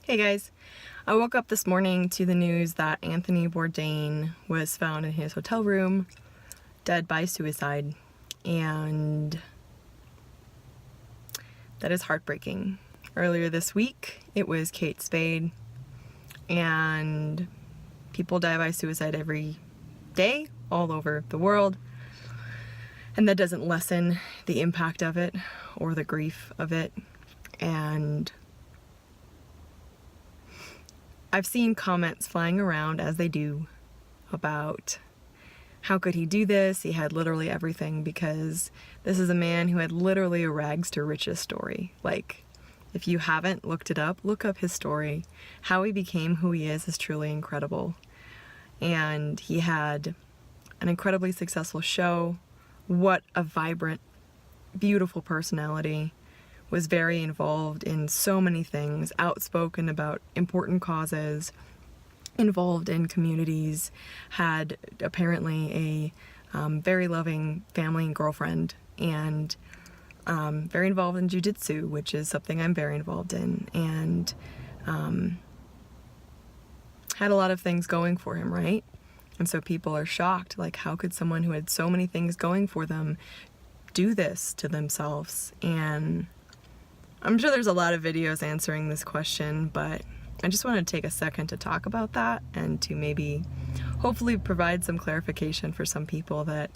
Hey guys, I woke up this morning to the news that Anthony Bourdain was found in his hotel room, dead by suicide, and that is heartbreaking. Earlier this week, it was Kate Spade, and people die by suicide every day all over the world, and that doesn't lessen the impact of it or the grief of it. And I've seen comments flying around, as they do, about how could he do this? He had literally everything, because this is a man who had literally a rags to riches story. Like, if you haven't looked it up, look up his story. How he became who he is truly incredible. And he had an incredibly successful show. What a vibrant, beautiful personality. Was very involved in so many things, outspoken about important causes, involved in communities, had apparently a very loving family and girlfriend, and very involved in jiu-jitsu, which is something I'm very involved in, and had a lot of things going for him, right? And so people are shocked, like, how could someone who had so many things going for them do this to themselves? And I'm sure there's a lot of videos answering this question, but I just want to take a second to talk about that and to maybe hopefully provide some clarification for some people that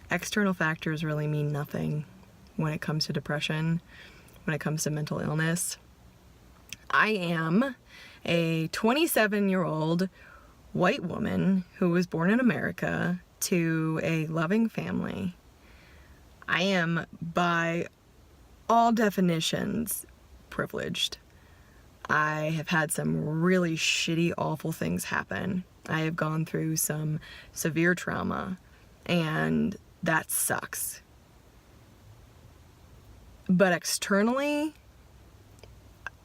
external factors really mean nothing when it comes to depression, when it comes to mental illness. I am a 27-year-old white woman who was born in America to a loving family. I am, by all definitions, privileged. I have had some really shitty, awful things happen. I have gone through some severe trauma, and that sucks. But externally,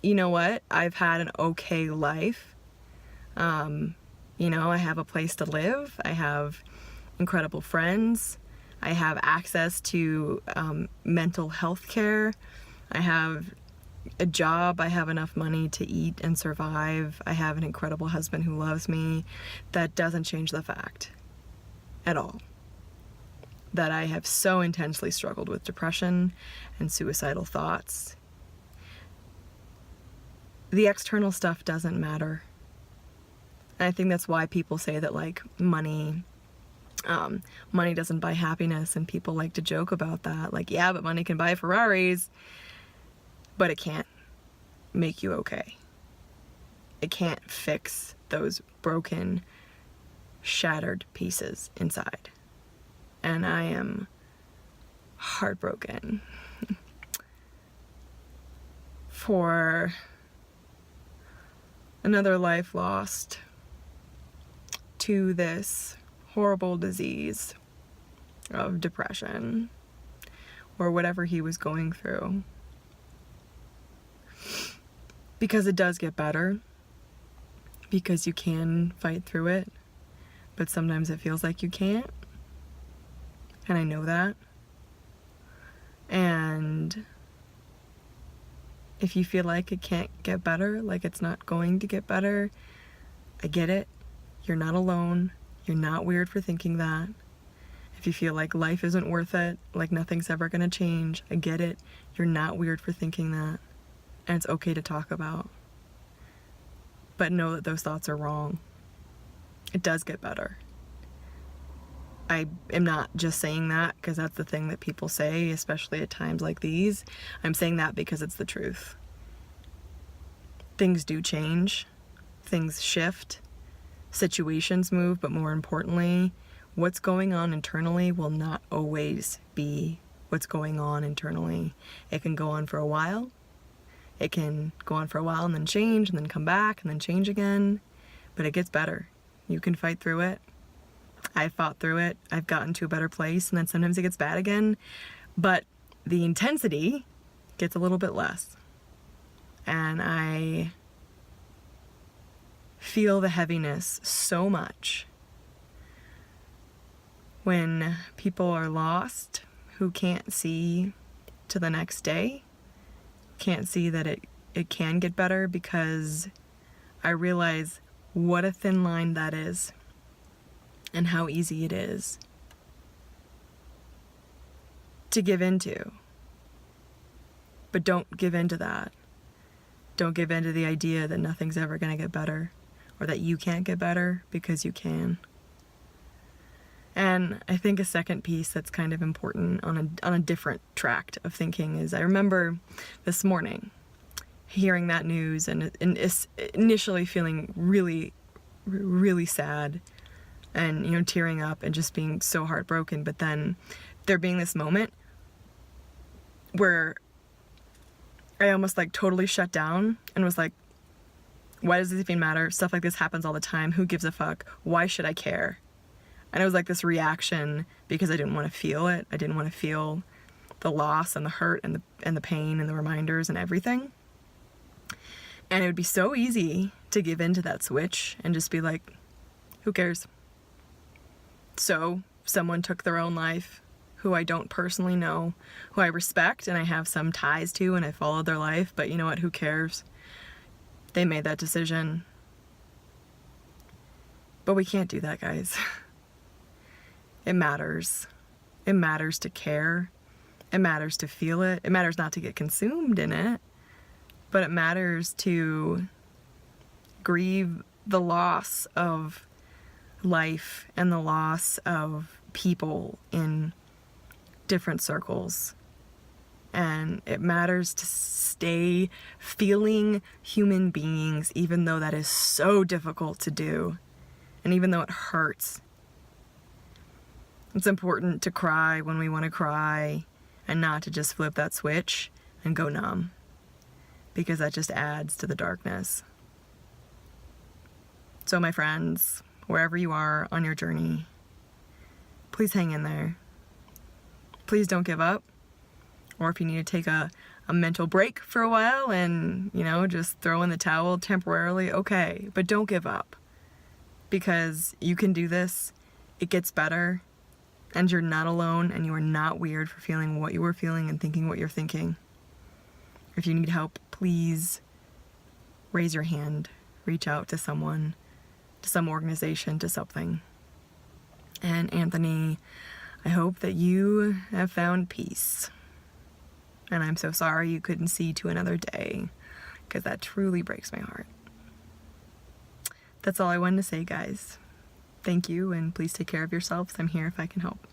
you know what? I've had an okay life. I have a place to live. I have incredible friends. I have access to mental health care. I have a job. I have enough money to eat and survive. I have an incredible husband who loves me. That doesn't change the fact at all that I have so intensely struggled with depression and suicidal thoughts. The external stuff doesn't matter. And I think that's why people say that, like, money doesn't buy happiness, and people like to joke about that. Like, yeah, but money can buy Ferraris, but it can't make you okay. It can't fix those broken, shattered pieces inside. And I am heartbroken for another life lost to this horrible disease of depression or whatever he was going through. Because it does get better, because you can fight through it, but sometimes it feels like you can't, and I know that. And if you feel like it can't get better, like it's not going to get better, I get it. You're not alone. You're not weird for thinking that. If you feel like life isn't worth it, like nothing's ever gonna change, I get it. You're not weird for thinking that. And it's okay to talk about. But know that those thoughts are wrong. It does get better. I am not just saying that because that's the thing that people say, especially at times like these. I'm saying that because it's the truth. Things do change. Things shift. Situations move, but more importantly, what's going on internally will not always be what's going on internally. It can go on for a while. It can go on for a while and then change and then come back and then change again, but it gets better. You can fight through it. I fought through it. I've gotten to a better place, and then sometimes it gets bad again, but the intensity gets a little bit less. And I feel the heaviness so much when people are lost who can't see to the next day, can't see that it can get better, because I realize what a thin line that is and how easy it is to give into. But don't give into that. Don't give into the idea that nothing's ever going to get better, or that you can't get better, because you can. And I think a second piece that's kind of important on a different tract of thinking is, I remember this morning hearing that news and initially feeling really, really sad and, you know, tearing up and just being so heartbroken. But then there being this moment where I almost like totally shut down and was like, why does this even matter? Stuff like this happens all the time. Who gives a fuck? Why should I care? And it was like this reaction because I didn't want to feel it. I didn't want to feel the loss and the hurt and the pain and the reminders and everything. And it would be so easy to give into that switch and just be like, who cares? So someone took their own life who I don't personally know, who I respect and I have some ties to, and I followed their life, but you know what? Who cares? They made that decision. But we can't do that, guys. It matters. It matters to care. It matters to feel it. It matters not to get consumed in it, but it matters to grieve the loss of life and the loss of people in different circles. And it matters to stay feeling human beings, even though that is so difficult to do. And even though it hurts. It's important to cry when we want to cry and not to just flip that switch and go numb, because that just adds to the darkness. So my friends, wherever you are on your journey, please hang in there. Please don't give up. Or if you need to take a mental break for a while and, you know, just throw in the towel temporarily, okay. But don't give up, because you can do this. It gets better. And you're not alone, and you are not weird for feeling what you were feeling and thinking what you're thinking. If you need help, please raise your hand, reach out to someone, to some organization, to something. And Anthony, I hope that you have found peace. And I'm so sorry you couldn't see to another day, because that truly breaks my heart. That's all I wanted to say, guys. Thank you, and please take care of yourselves. I'm here if I can help.